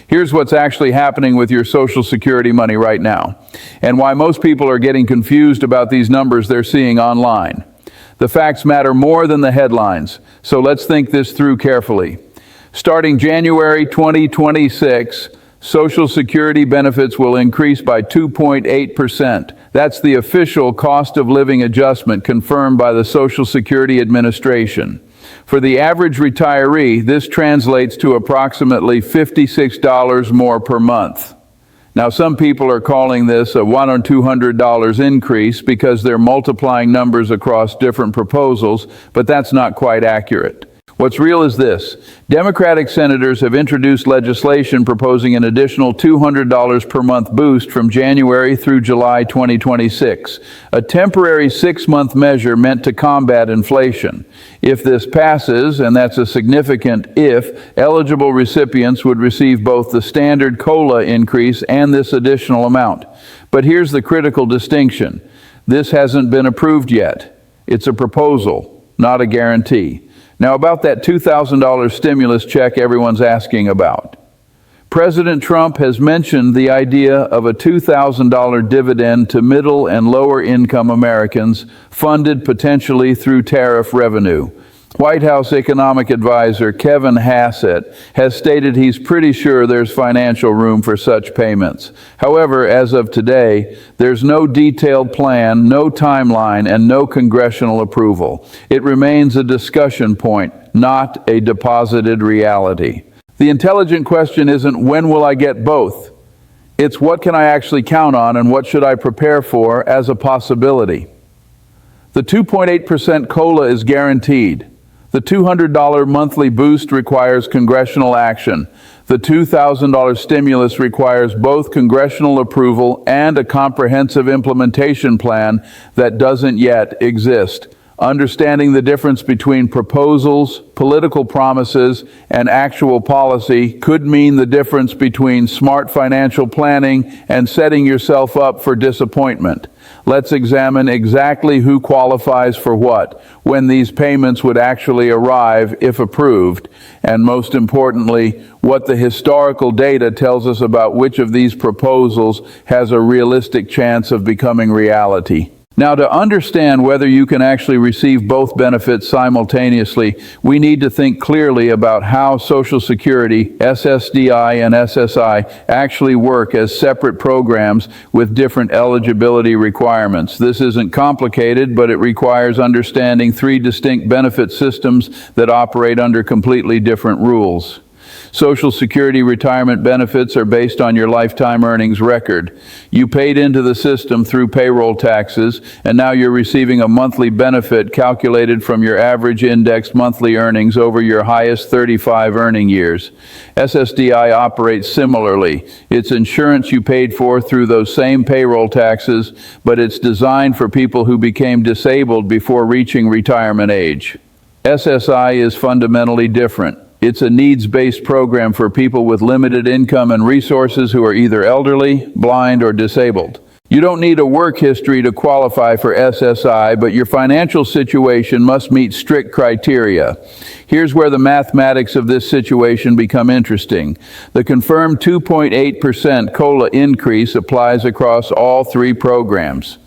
Here's what's actually happening with your Social Security money right now, and why most people are getting confused about these numbers they're seeing online. The facts matter more than the headlines, so let's think this through carefully. Starting January 2026, Social Security benefits will increase by 2.8%. That's the official cost of living adjustment confirmed by the Social Security Administration. For the average retiree, this translates to approximately $56 more per month. Now, some people are calling this a $100 or $200 increase because they're multiplying numbers across different proposals, but that's not quite accurate. What's real is this. Democratic senators have introduced legislation proposing an additional $200 per month boost from January through July 2026, a temporary 6-month measure meant to combat inflation. If this passes, and that's a significant if, eligible recipients would receive both the standard COLA increase and this additional amount. But here's the critical distinction. This hasn't been approved yet. It's a proposal, not a guarantee. Now, about that $2,000 stimulus check everyone's asking about. President Trump has mentioned the idea of a $2,000 dividend to middle and lower income Americans, funded potentially through tariff revenue. White House economic advisor Kevin Hassett has stated he's pretty sure there's financial room for such payments. However, as of today, there's no detailed plan, no timeline, and no congressional approval. It remains a discussion point, not a deposited reality. The intelligent question isn't when will I get both? It's what can I actually count on and what should I prepare for as a possibility? The 2.8% COLA is guaranteed. The $200 monthly boost requires congressional action. The $2,000 stimulus requires both congressional approval and a comprehensive implementation plan that doesn't yet exist. Understanding the difference between proposals, political promises, and actual policy could mean the difference between smart financial planning and setting yourself up for disappointment. Let's examine exactly who qualifies for what, when these payments would actually arrive if approved, and most importantly, what the historical data tells us about which of these proposals has a realistic chance of becoming reality. Now, to understand whether you can actually receive both benefits simultaneously, we need to think clearly about how Social Security, SSDI, and SSI actually work as separate programs with different eligibility requirements. This isn't complicated, but it requires understanding 3 distinct benefit systems that operate under completely different rules. Social Security retirement benefits are based on your lifetime earnings record. You paid into the system through payroll taxes, and now you're receiving a monthly benefit calculated from your average indexed monthly earnings over your highest 35 earning years. SSDI operates similarly. It's insurance you paid for through those same payroll taxes, but it's designed for people who became disabled before reaching retirement age. SSI is fundamentally different. It's a needs-based program for people with limited income and resources who are either elderly, blind, or disabled. You don't need a work history to qualify for SSI, but your financial situation must meet strict criteria. Here's where the mathematics of this situation become interesting. The confirmed 2.8% COLA increase applies across all 3 programs.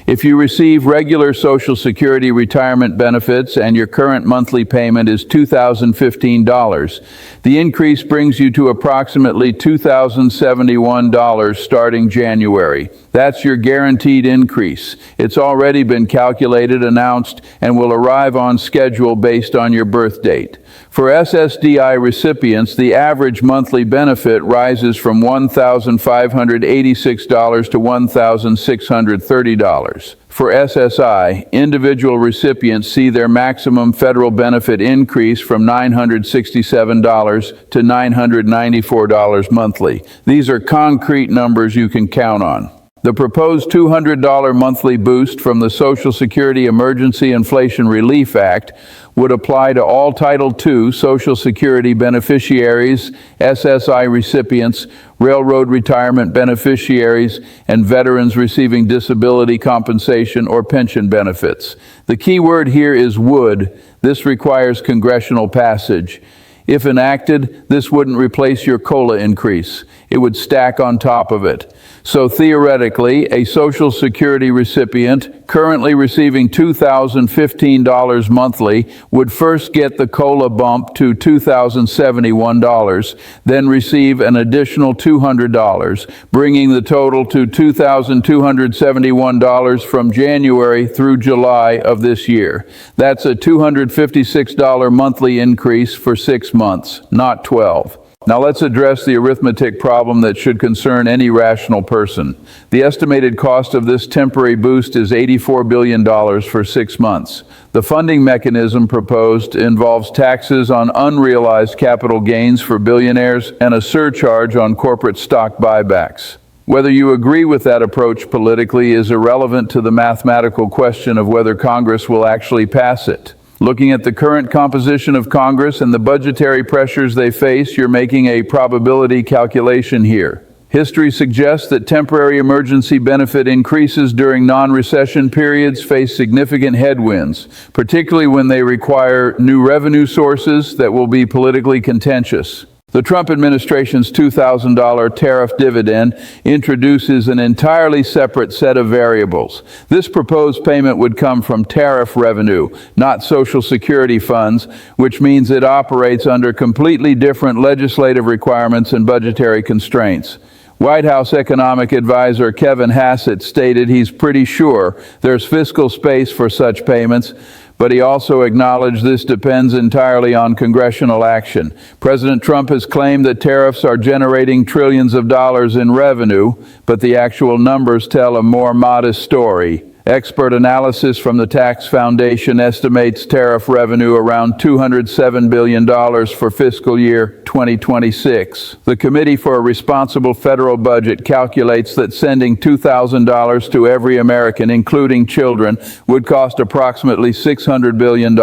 If you receive regular Social Security retirement benefits and your current monthly payment is $2,015, the increase brings you to approximately $2,071 starting January. That's your guaranteed increase. It's already been calculated, announced, and will arrive on schedule based on your birth date. For SSDI recipients, the average monthly benefit rises from $1,586 to $1,630. For SSI, individual recipients see their maximum federal benefit increase from $967 to $994 monthly. These are concrete numbers you can count on. The proposed $200 monthly boost from the Social Security Emergency Inflation Relief Act would apply to all Title II Social Security beneficiaries, SSI recipients, railroad retirement beneficiaries, and veterans receiving disability compensation or pension benefits. The key word here is would. This requires congressional passage. If enacted, this wouldn't replace your COLA increase. It would stack on top of it. So theoretically, a Social Security recipient currently receiving $2,015 monthly would first get the COLA bump to $2,071, then receive an additional $200, bringing the total to $2,271 from January through July of this year. That's a $256 monthly increase for 6 months, not 12. Now let's address the arithmetic problem that should concern any rational person. The estimated cost of this temporary boost is $84 billion for 6 months. The funding mechanism proposed involves taxes on unrealized capital gains for billionaires and a surcharge on corporate stock buybacks. Whether you agree with that approach politically is irrelevant to the mathematical question of whether Congress will actually pass it. Looking at the current composition of Congress and the budgetary pressures they face, you're making a probability calculation here. History suggests that temporary emergency benefit increases during non-recession periods face significant headwinds, particularly when they require new revenue sources that will be politically contentious. The Trump administration's $2,000 tariff dividend introduces an entirely separate set of variables. This proposed payment would come from tariff revenue, not Social Security funds, which means it operates under completely different legislative requirements and budgetary constraints. White House economic advisor Kevin Hassett stated he's pretty sure there's fiscal space for such payments, but he also acknowledged this depends entirely on congressional action. President Trump has claimed that tariffs are generating trillions of dollars in revenue, but the actual numbers tell a more modest story. Expert analysis from the Tax Foundation estimates tariff revenue around $207 billion for fiscal year 2026. The Committee for a Responsible Federal Budget calculates that sending $2,000 to every American, including children, would cost approximately $600 billion,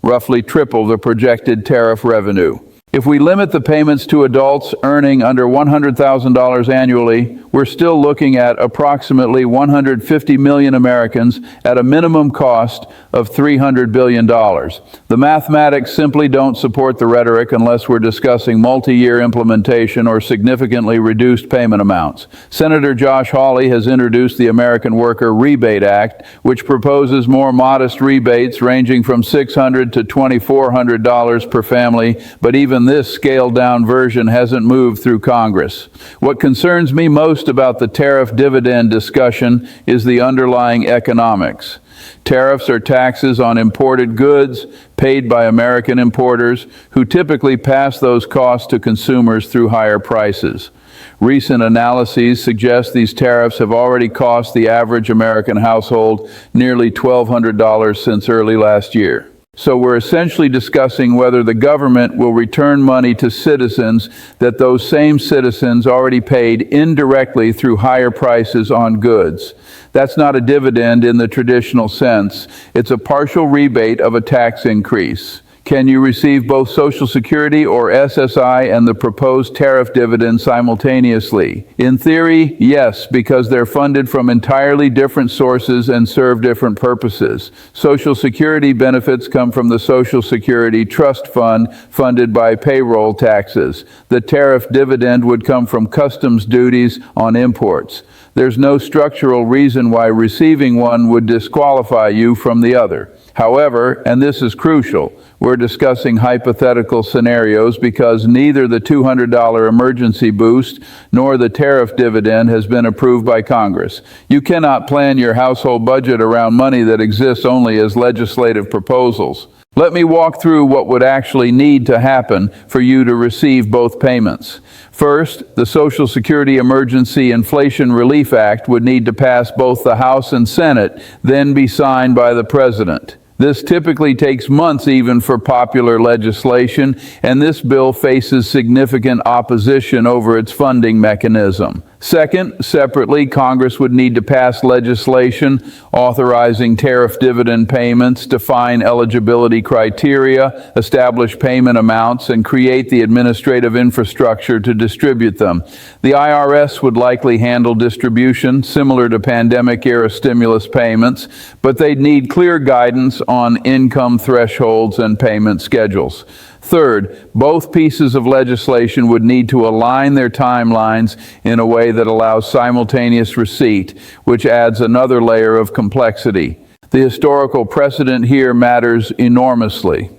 roughly triple the projected tariff revenue. If we limit the payments to adults earning under $100,000 annually, we're still looking at approximately 150 million Americans at a minimum cost of $300 billion. The mathematics simply don't support the rhetoric unless we're discussing multi-year implementation or significantly reduced payment amounts. Senator Josh Hawley has introduced the American Worker Rebate Act, which proposes more modest rebates ranging from $600 to $2,400 per family, but even this scaled-down version hasn't moved through Congress. What concerns me most about the tariff dividend discussion is the underlying economics. Tariffs are taxes on imported goods paid by American importers who typically pass those costs to consumers through higher prices. Recent analyses suggest these tariffs have already cost the average American household nearly $1,200 since early last year. So we're essentially discussing whether the government will return money to citizens that those same citizens already paid indirectly through higher prices on goods. That's not a dividend in the traditional sense. It's a partial rebate of a tax increase. Can you receive both Social Security or SSI and the proposed tariff dividend simultaneously? In theory, yes, because they're funded from entirely different sources and serve different purposes. Social Security benefits come from the Social Security Trust Fund funded by payroll taxes. The tariff dividend would come from customs duties on imports. There's no structural reason why receiving one would disqualify you from the other. However, and this is crucial, we're discussing hypothetical scenarios because neither the $200 emergency boost nor the tariff dividend has been approved by Congress. You cannot plan your household budget around money that exists only as legislative proposals. Let me walk through what would actually need to happen for you to receive both payments. First, the Social Security Emergency Inflation Relief Act would need to pass both the House and Senate, then be signed by the President. This typically takes months even for popular legislation, and this bill faces significant opposition over its funding mechanism. Second, separately, Congress would need to pass legislation authorizing tariff dividend payments, define eligibility criteria, establish payment amounts, and create the administrative infrastructure to distribute them. The IRS would likely handle distribution, similar to pandemic-era stimulus payments, but they'd need clear guidance on income thresholds and payment schedules. Third, both pieces of legislation would need to align their timelines in a way that allows simultaneous receipt, which adds another layer of complexity. The historical precedent here matters enormously.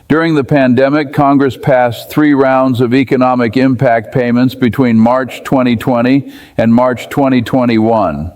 During the pandemic, Congress passed 3 rounds of economic impact payments between March 2020 and March 2021.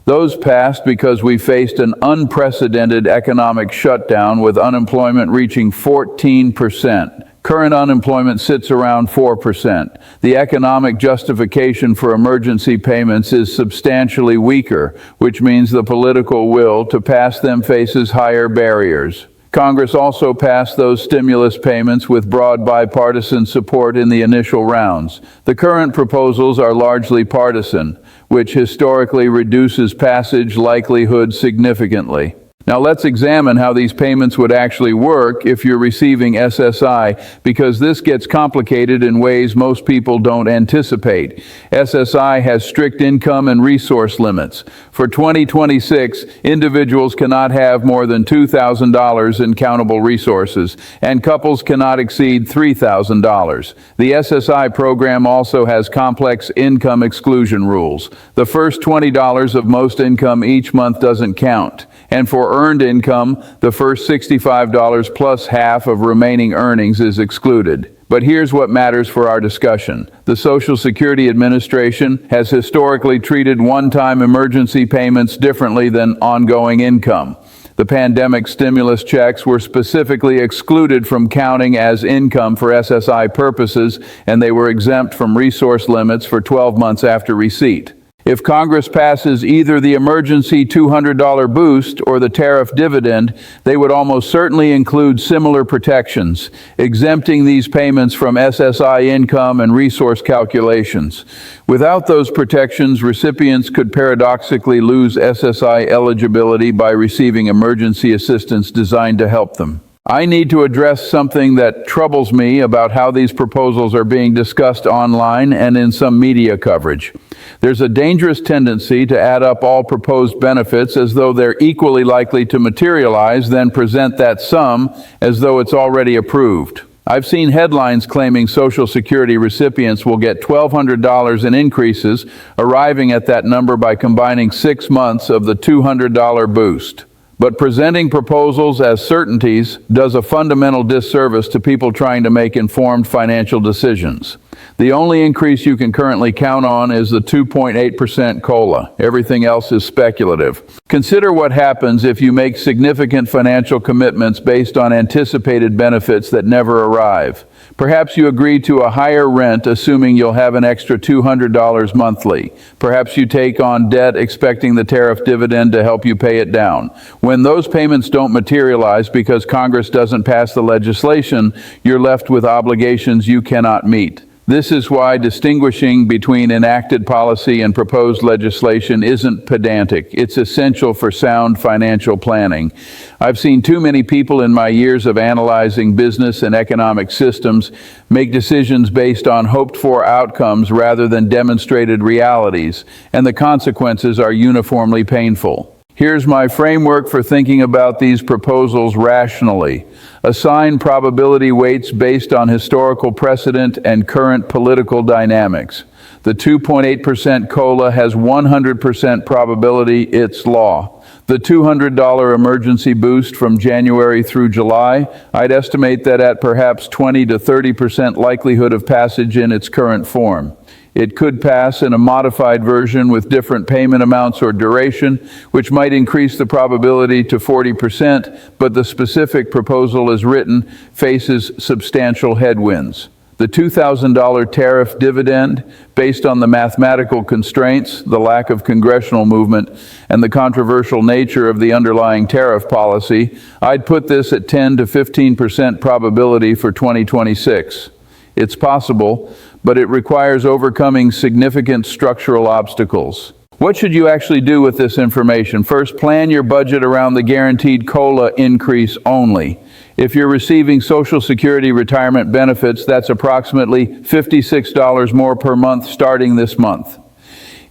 Those passed because we faced an unprecedented economic shutdown with unemployment reaching 14%. Current unemployment sits around 4%. The economic justification for emergency payments is substantially weaker, which means the political will to pass them faces higher barriers. Congress also passed those stimulus payments with broad bipartisan support in the initial rounds. The current proposals are largely partisan, which historically reduces passage likelihood significantly. Now let's examine how these payments would actually work if you're receiving SSI, because this gets complicated in ways most people don't anticipate. SSI has strict income and resource limits. For 2026, individuals cannot have more than $2,000 in countable resources, and couples cannot exceed $3,000. The SSI program also has complex income exclusion rules. The first $20 of most income each month doesn't count. And for earned income, the first $65 plus half of remaining earnings is excluded. But here's what matters for our discussion. The Social Security Administration has historically treated one-time emergency payments differently than ongoing income. The pandemic stimulus checks were specifically excluded from counting as income for SSI purposes, and they were exempt from resource limits for 12 months after receipt. If Congress passes either the emergency $200 boost or the tariff dividend, they would almost certainly include similar protections, exempting these payments from SSI income and resource calculations. Without those protections, recipients could paradoxically lose SSI eligibility by receiving emergency assistance designed to help them. I need to address something that troubles me about how these proposals are being discussed online and in some media coverage. There's a dangerous tendency to add up all proposed benefits as though they're equally likely to materialize, then present that sum as though it's already approved. I've seen headlines claiming Social Security recipients will get $1,200 in increases, arriving at that number by combining 6 months of the $200 boost. But presenting proposals as certainties does a fundamental disservice to people trying to make informed financial decisions. The only increase you can currently count on is the 2.8% COLA. Everything else is speculative. Consider what happens if you make significant financial commitments based on anticipated benefits that never arrive. Perhaps you agree to a higher rent assuming you'll have an extra $200 monthly. Perhaps you take on debt expecting the tariff dividend to help you pay it down. When those payments don't materialize because Congress doesn't pass the legislation, you're left with obligations you cannot meet. This is why distinguishing between enacted policy and proposed legislation isn't pedantic. It's essential for sound financial planning. I've seen too many people in my years of analyzing business and economic systems make decisions based on hoped-for outcomes rather than demonstrated realities, and the consequences are uniformly painful. Here's my framework for thinking about these proposals rationally. Assign probability weights based on historical precedent and current political dynamics. The 2.8% COLA has 100% probability it's law. The $200 emergency boost from January through July, I'd estimate that at perhaps 20 to 30% likelihood of passage in its current form. It could pass in a modified version with different payment amounts or duration, which might increase the probability to 40%, but the specific proposal as written faces substantial headwinds. The $2,000 tariff dividend, based on the mathematical constraints, the lack of congressional movement, and the controversial nature of the underlying tariff policy, I'd put this at 10 to 15% probability for 2026. It's possible, but it requires overcoming significant structural obstacles. What should you actually do with this information? First, plan your budget around the guaranteed COLA increase only. If you're receiving Social Security retirement benefits, that's approximately $56 more per month starting this month.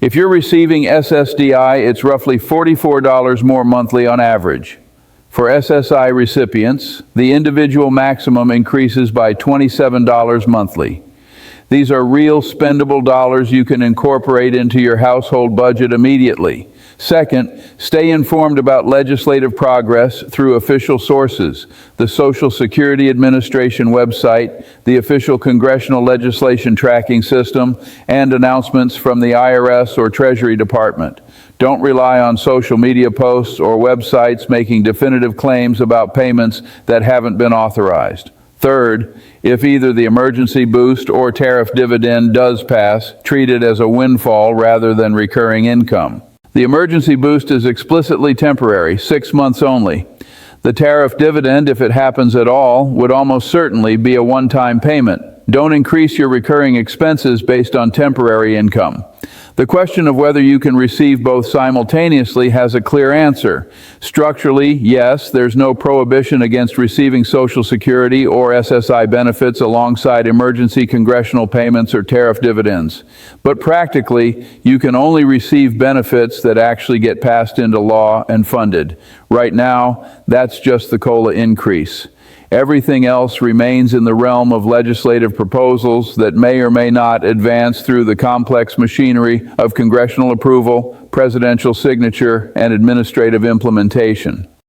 If you're receiving SSDI, it's roughly $44 more monthly on average. For SSI recipients, the individual maximum increases by $27 monthly. These are real spendable dollars you can incorporate into your household budget immediately. Second, stay informed about legislative progress through official sources, the Social Security Administration website, the official Congressional Legislation Tracking System, and announcements from the IRS or Treasury Department. Don't rely on social media posts or websites making definitive claims about payments that haven't been authorized. Third, if either the emergency boost or tariff dividend does pass, treat it as a windfall rather than recurring income. The emergency boost is explicitly temporary, 6 months only. The tariff dividend, if it happens at all, would almost certainly be a one-time payment. Don't increase your recurring expenses based on temporary income. The question of whether you can receive both simultaneously has a clear answer. Structurally, yes, there's no prohibition against receiving Social Security or SSI benefits alongside emergency congressional payments or tariff dividends. But practically, you can only receive benefits that actually get passed into law and funded. Right now, that's just the COLA increase. Everything else remains in the realm of legislative proposals that may or may not advance through the complex machinery of congressional approval, presidential signature, and administrative implementation.